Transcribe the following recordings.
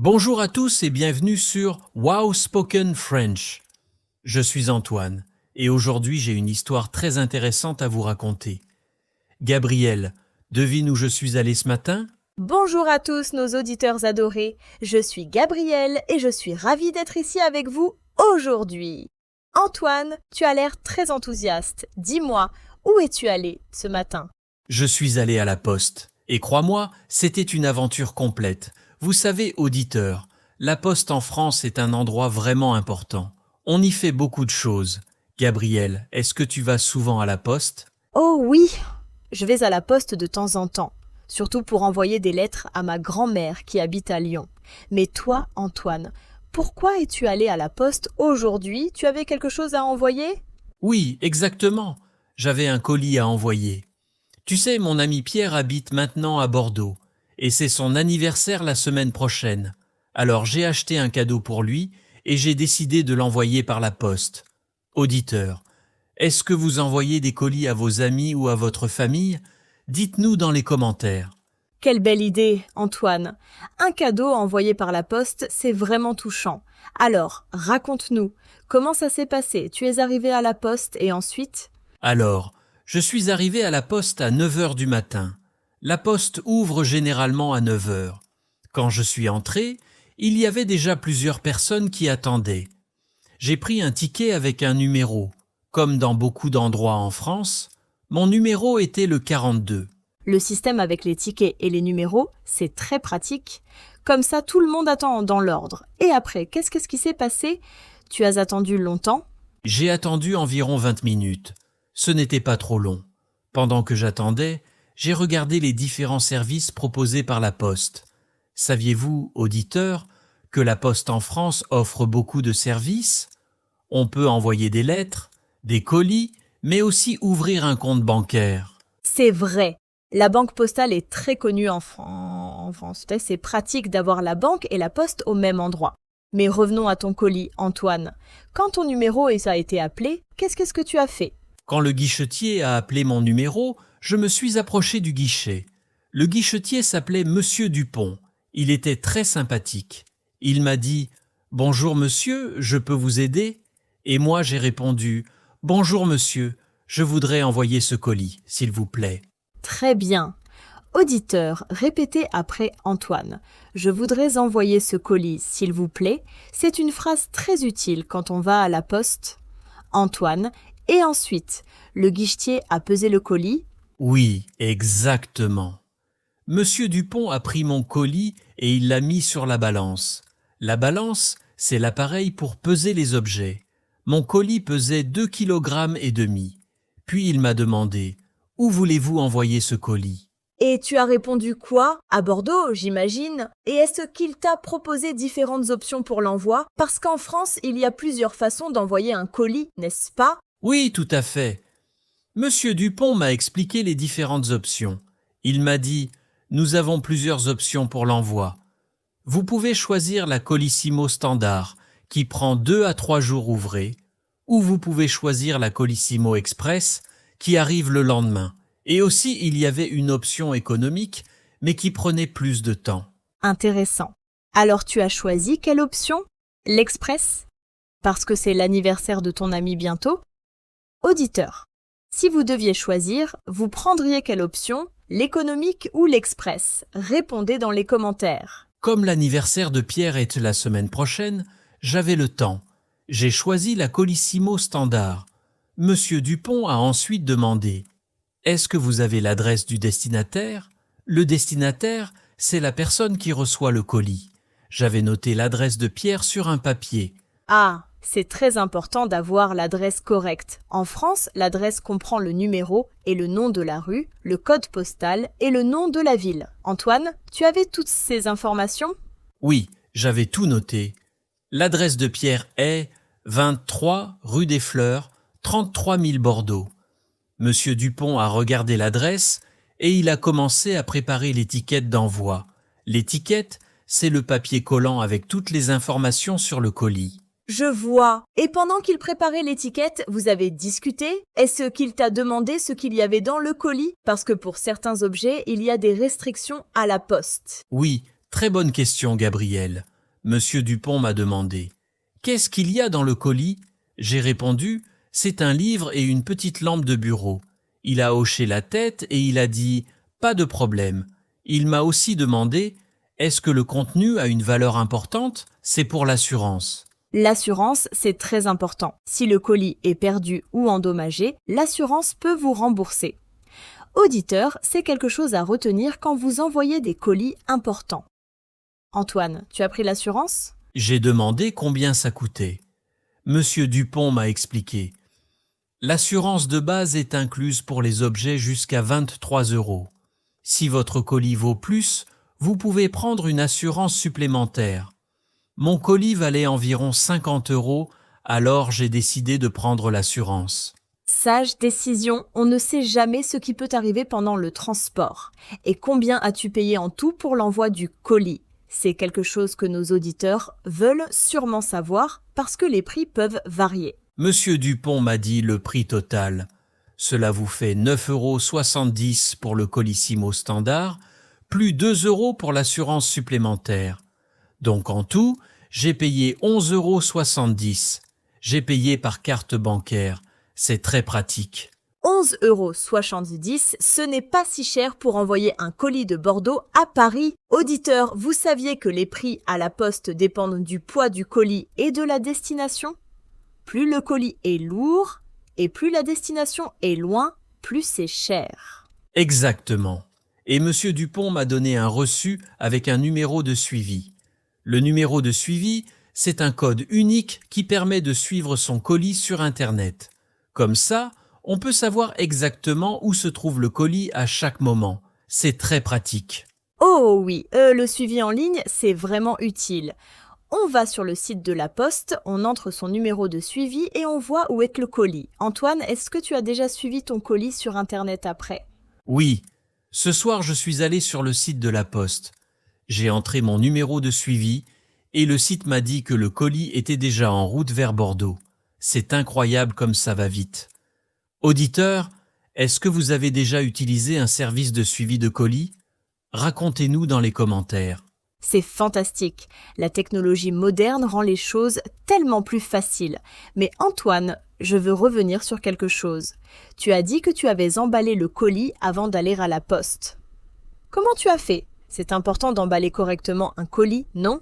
Bonjour à tous et bienvenue sur Wow Spoken French. Je suis Antoine et aujourd'hui j'ai une histoire très intéressante à vous raconter. Gabriel, devine où je suis allé ce matin? Bonjour à tous nos auditeurs adorés, je suis Gabrielle et je suis ravie d'être ici avec vous aujourd'hui. Antoine, tu as l'air très enthousiaste. Dis-moi, où es-tu allé ce matin? Je suis allé à la poste et crois-moi, c'était une aventure complète. Vous savez, auditeurs, la poste en France est un endroit vraiment important. On y fait beaucoup de choses. Gabriel, est-ce que tu vas souvent à la poste? Oh oui, je vais à la poste de temps en temps, surtout pour envoyer des lettres à ma grand-mère qui habite à Lyon. Mais toi, Antoine, pourquoi es-tu allé à la poste aujourd'hui? Tu avais quelque chose à envoyer? Oui, exactement. J'avais un colis à envoyer. Tu sais, mon ami Pierre habite maintenant à Bordeaux, et c'est son anniversaire la semaine prochaine. Alors j'ai acheté un cadeau pour lui, et j'ai décidé de l'envoyer par la poste. Auditeur, est-ce que vous envoyez des colis à vos amis ou à votre famille? Dites-nous dans les commentaires. Quelle belle idée, Antoine. Un cadeau envoyé par la poste, c'est vraiment touchant. Alors, raconte-nous, comment ça s'est passé? Tu es arrivé à la poste et ensuite? Alors, je suis arrivé à la poste à 9 heures du matin. La poste ouvre généralement à 9 heures. Quand je suis entré, il y avait déjà plusieurs personnes qui attendaient. J'ai pris un ticket avec un numéro. Comme dans beaucoup d'endroits en France, mon numéro était le 42. Le système avec les tickets et les numéros, c'est très pratique. Comme ça, tout le monde attend dans l'ordre. Et après, qu'est-ce qui s'est passé? Tu as attendu longtemps? J'ai attendu environ 20 minutes. Ce n'était pas trop long. Pendant que j'attendais, j'ai regardé les différents services proposés par la Poste. Saviez-vous, auditeurs, que la Poste en France offre beaucoup de services? On peut envoyer des lettres, des colis, mais aussi ouvrir un compte bancaire. C'est vrai. La banque postale est très connue en France. C'est pratique d'avoir la banque et la poste au même endroit. Mais revenons à ton colis, Antoine. Quand ton numéro a été appelé, qu'est-ce que tu as fait? Quand le guichetier a appelé mon numéro, je me suis approché du guichet. Le guichetier s'appelait Monsieur Dupont. Il était très sympathique. Il m'a dit « Bonjour monsieur, je peux vous aider ?» Et moi j'ai répondu « Bonjour monsieur, je voudrais envoyer ce colis, s'il vous plaît. » Très bien. Auditeur, répétez après Antoine. Je voudrais envoyer ce colis, s'il vous plaît. C'est une phrase très utile quand on va à la poste. Antoine, et ensuite, le guichetier a pesé le colis. Oui, exactement. Monsieur Dupont a pris mon colis et il l'a mis sur la balance. La balance, c'est l'appareil pour peser les objets. Mon colis pesait 2,5 kg. Puis il m'a demandé « Où voulez-vous envoyer ce colis ?» Et tu as répondu quoi? À Bordeaux, j'imagine. Et est-ce qu'il t'a proposé différentes options pour l'envoi? Parce qu'en France, il y a plusieurs façons d'envoyer un colis, n'est-ce pas? Oui, tout à fait. Monsieur Dupont m'a expliqué les différentes options. Il m'a dit « Nous avons plusieurs options pour l'envoi. Vous pouvez choisir la Colissimo standard, qui prend 2 à 3 jours ouvrés, ou vous pouvez choisir la Colissimo Express, qui arrive le lendemain. Et aussi, il y avait une option économique, mais qui prenait plus de temps. » Intéressant. Alors tu as choisi quelle option? L'Express? Parce que c'est l'anniversaire de ton ami bientôt? Auditeur, si vous deviez choisir, vous prendriez quelle option? L'économique ou l'Express? Répondez dans les commentaires. Comme l'anniversaire de Pierre est la semaine prochaine, j'avais le temps. J'ai choisi la Colissimo standard. Monsieur Dupont a ensuite demandé « Est-ce que vous avez l'adresse du destinataire ?» Le destinataire, c'est la personne qui reçoit le colis. J'avais noté l'adresse de Pierre sur un papier. Ah, c'est très important d'avoir l'adresse correcte. En France, l'adresse comprend le numéro et le nom de la rue, le code postal et le nom de la ville. Antoine, tu avais toutes ces informations? Oui, j'avais tout noté. L'adresse de Pierre est 23 rue des Fleurs, 33 000 Bordeaux. Monsieur Dupont a regardé l'adresse et il a commencé à préparer l'étiquette d'envoi. L'étiquette, c'est le papier collant avec toutes les informations sur le colis. Je vois. Et pendant qu'il préparait l'étiquette, vous avez discuté? Est-ce qu'il t'a demandé ce qu'il y avait dans le colis? Parce que pour certains objets, il y a des restrictions à la poste. Oui, très bonne question, Gabriel. Monsieur Dupont m'a demandé « Qu'est-ce qu'il y a dans le colis ?» J'ai répondu « C'est un livre et une petite lampe de bureau. » Il a hoché la tête et il a dit « Pas de problème. » Il m'a aussi demandé « Est-ce que le contenu a une valeur importante ? C'est pour l'assurance. » L'assurance, c'est très important. Si le colis est perdu ou endommagé, l'assurance peut vous rembourser. Auditeur, c'est quelque chose à retenir quand vous envoyez des colis importants. Antoine, tu as pris l'assurance ? J'ai demandé combien ça coûtait. Monsieur Dupont m'a expliqué. L'assurance de base est incluse pour les objets jusqu'à 23 €. Si votre colis vaut plus, vous pouvez prendre une assurance supplémentaire. Mon colis valait environ 50 €, alors j'ai décidé de prendre l'assurance. Sage décision, on ne sait jamais ce qui peut arriver pendant le transport. Et combien as-tu payé en tout pour l'envoi du colis ? C'est quelque chose que nos auditeurs veulent sûrement savoir parce que les prix peuvent varier. Monsieur Dupont m'a dit le prix total. Cela vous fait 9,70 € pour le Colissimo standard, plus 2 € pour l'assurance supplémentaire. Donc en tout, j'ai payé 11,70 €. J'ai payé par carte bancaire. C'est très pratique. 11,70 €, ce n'est pas si cher pour envoyer un colis de Bordeaux à Paris. Auditeurs, vous saviez que les prix à la poste dépendent du poids du colis et de la destination ? Plus le colis est lourd et plus la destination est loin, plus c'est cher. Exactement. Et Monsieur Dupont m'a donné un reçu avec un numéro de suivi. Le numéro de suivi, c'est un code unique qui permet de suivre son colis sur Internet. Comme ça, on peut savoir exactement où se trouve le colis à chaque moment. C'est très pratique. Oh oui, le suivi en ligne, c'est vraiment utile. On va sur le site de la Poste, on entre son numéro de suivi et on voit où est le colis. Antoine, est-ce que tu as déjà suivi ton colis sur Internet après ? Oui, ce soir je suis allé sur le site de la Poste. J'ai entré mon numéro de suivi et le site m'a dit que le colis était déjà en route vers Bordeaux. C'est incroyable comme ça va vite. Auditeurs, est-ce que vous avez déjà utilisé un service de suivi de colis ? Racontez-nous dans les commentaires. C'est fantastique. La technologie moderne rend les choses tellement plus faciles. Mais Antoine, je veux revenir sur quelque chose. Tu as dit que tu avais emballé le colis avant d'aller à la poste. Comment tu as fait ? C'est important d'emballer correctement un colis, non ?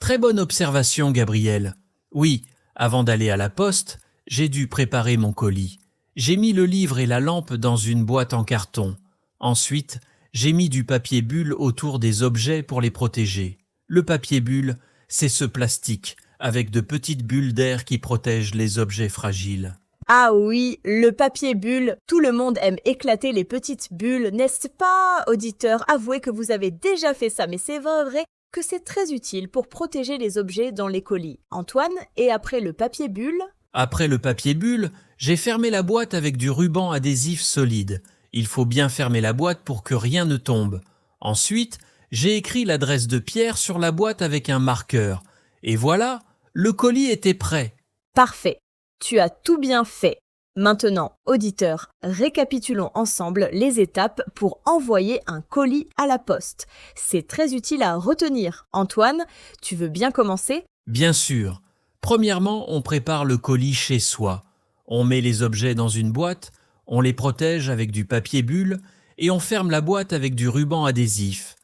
Très bonne observation, Gabriel. Oui, avant d'aller à la poste, j'ai dû préparer mon colis. J'ai mis le livre et la lampe dans une boîte en carton. Ensuite, j'ai mis du papier bulle autour des objets pour les protéger. Le papier bulle, c'est ce plastique avec de petites bulles d'air qui protègent les objets fragiles. Ah oui, le papier bulle, tout le monde aime éclater les petites bulles, n'est-ce pas, auditeurs ? Avouez que vous avez déjà fait ça, mais c'est vrai que c'est très utile pour protéger les objets dans les colis. Antoine, et après le papier bulle ? Après le papier bulle, j'ai fermé la boîte avec du ruban adhésif solide. Il faut bien fermer la boîte pour que rien ne tombe. Ensuite, j'ai écrit l'adresse de Pierre sur la boîte avec un marqueur. Et voilà, le colis était prêt. Parfait, tu as tout bien fait. Maintenant, auditeurs, récapitulons ensemble les étapes pour envoyer un colis à la poste. C'est très utile à retenir. Antoine, tu veux bien commencer ? Bien sûr. Premièrement, on prépare le colis chez soi. On met les objets dans une boîte, on les protège avec du papier bulle et on ferme la boîte avec du ruban adhésif.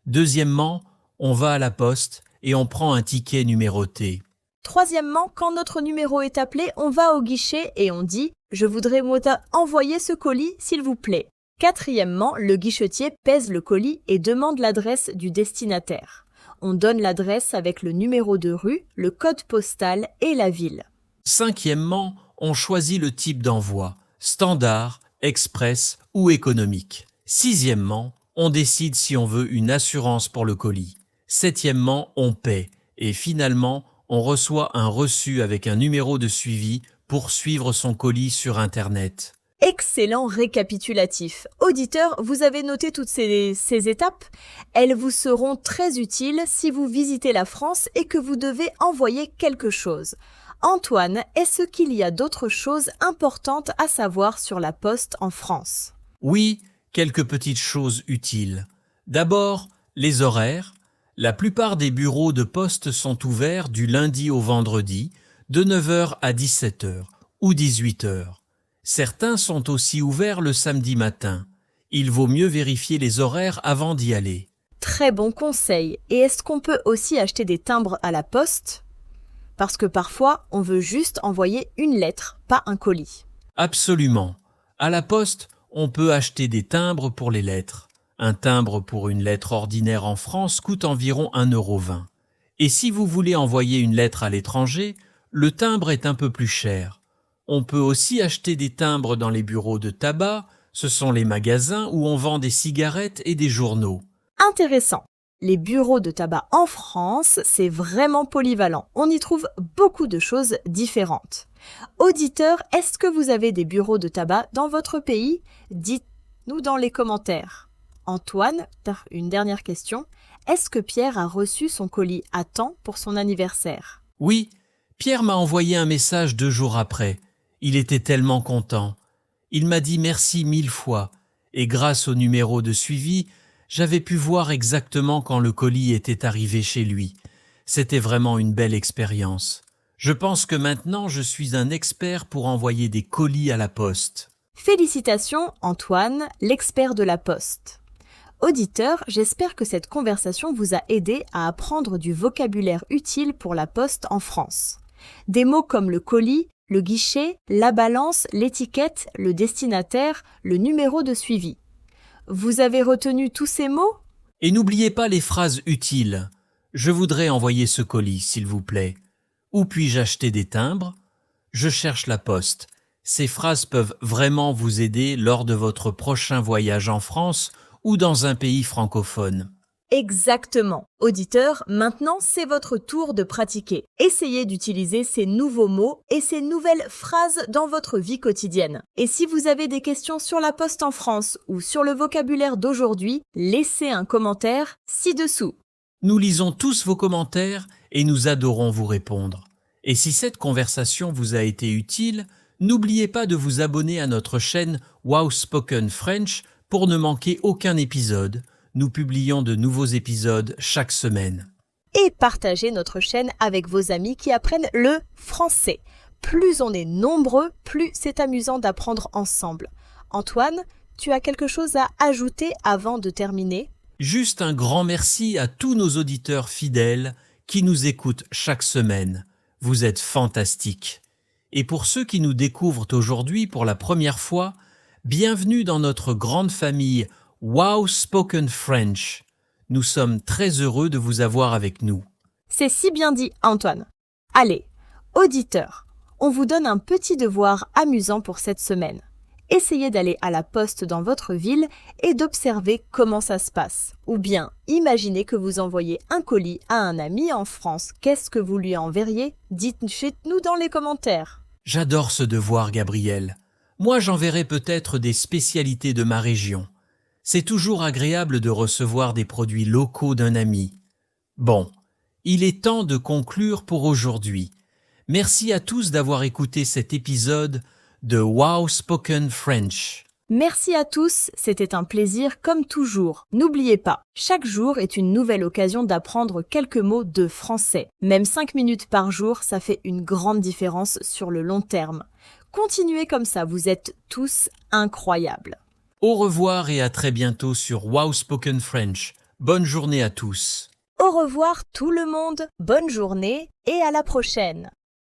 Deuxièmement, on va à la poste et on prend un ticket numéroté. Troisièmement, quand notre numéro est appelé, on va au guichet et on dit « Je voudrais envoyer ce colis, s'il vous plaît ». Quatrièmement, le guichetier pèse le colis et demande l'adresse du destinataire. On donne l'adresse avec le numéro de rue, le code postal et la ville. Cinquièmement, on choisit le type d'envoi, standard, express ou économique. Sixièmement, on décide si on veut une assurance pour le colis. Septièmement, on paie. Et finalement, on reçoit un reçu avec un numéro de suivi pour suivre son colis sur Internet. Excellent récapitulatif. Auditeurs, vous avez noté toutes ces étapes ? Elles vous seront très utiles si vous visitez la France et que vous devez envoyer quelque chose. Antoine, est-ce qu'il y a d'autres choses importantes à savoir sur la poste en France ? Oui, quelques petites choses utiles. D'abord, les horaires. La plupart des bureaux de poste sont ouverts du lundi au vendredi, de 9 heures à 17 heures ou 18 heures. Certains sont aussi ouverts le samedi matin. Il vaut mieux vérifier les horaires avant d'y aller. Très bon conseil. Et est-ce qu'on peut aussi acheter des timbres à la poste? Parce que parfois, on veut juste envoyer une lettre, pas un colis. Absolument. À la poste, on peut acheter des timbres pour les lettres. Un timbre pour une lettre ordinaire en France coûte environ 1,20 €. Et si vous voulez envoyer une lettre à l'étranger, le timbre est un peu plus cher. On peut aussi acheter des timbres dans les bureaux de tabac, ce sont les magasins où on vend des cigarettes et des journaux. Intéressant. Les bureaux de tabac en France, c'est vraiment polyvalent. On y trouve beaucoup de choses différentes. Auditeurs, est-ce que vous avez des bureaux de tabac dans votre pays? Dites-nous dans les commentaires. Antoine, une dernière question. Est-ce que Pierre a reçu son colis à temps pour son anniversaire? Oui, Pierre m'a envoyé un message 2 jours après. Il était tellement content. Il m'a dit merci 1000 fois. Et grâce au numéro de suivi, j'avais pu voir exactement quand le colis était arrivé chez lui. C'était vraiment une belle expérience. Je pense que maintenant je suis un expert pour envoyer des colis à la poste. Félicitations Antoine, l'expert de la poste. Auditeurs, j'espère que cette conversation vous a aidé à apprendre du vocabulaire utile pour la poste en France. Des mots comme le colis, le guichet, la balance, l'étiquette, le destinataire, le numéro de suivi. Vous avez retenu tous ces mots? Et n'oubliez pas les phrases utiles. Je voudrais envoyer ce colis, s'il vous plaît. Où puis-je acheter des timbres? Je cherche la poste. Ces phrases peuvent vraiment vous aider lors de votre prochain voyage en France ou dans un pays francophone. Exactement. Auditeurs, maintenant c'est votre tour de pratiquer. Essayez d'utiliser ces nouveaux mots et ces nouvelles phrases dans votre vie quotidienne. Et si vous avez des questions sur la poste en France ou sur le vocabulaire d'aujourd'hui, laissez un commentaire ci-dessous. Nous lisons tous vos commentaires et nous adorons vous répondre. Et si cette conversation vous a été utile, n'oubliez pas de vous abonner à notre chaîne Wow Spoken French pour ne manquer aucun épisode. Nous publions de nouveaux épisodes chaque semaine. Et partagez notre chaîne avec vos amis qui apprennent le français. Plus on est nombreux, plus c'est amusant d'apprendre ensemble. Antoine, tu as quelque chose à ajouter avant de terminer? Juste un grand merci à tous nos auditeurs fidèles qui nous écoutent chaque semaine. Vous êtes fantastiques. Et pour ceux qui nous découvrent aujourd'hui pour la première fois, bienvenue dans notre grande famille Wow Spoken French. Nous sommes très heureux de vous avoir avec nous. C'est si bien dit, Antoine. Allez, auditeurs, on vous donne un petit devoir amusant pour cette semaine. Essayez d'aller à la poste dans votre ville et d'observer comment ça se passe. Ou bien, imaginez que vous envoyez un colis à un ami en France. Qu'est-ce que vous lui enverriez? Dites-nous dans les commentaires. J'adore ce devoir, Gabriel. Moi, j'enverrai peut-être des spécialités de ma région. C'est toujours agréable de recevoir des produits locaux d'un ami. Bon, il est temps de conclure pour aujourd'hui. Merci à tous d'avoir écouté cet épisode de Wow Spoken French. Merci à tous, c'était un plaisir comme toujours. N'oubliez pas, chaque jour est une nouvelle occasion d'apprendre quelques mots de français. Même 5 minutes par jour, ça fait une grande différence sur le long terme. Continuez comme ça, vous êtes tous incroyables. Au revoir et à très bientôt sur Wow Spoken French. Bonne journée à tous. Au revoir tout le monde, bonne journée et à la prochaine.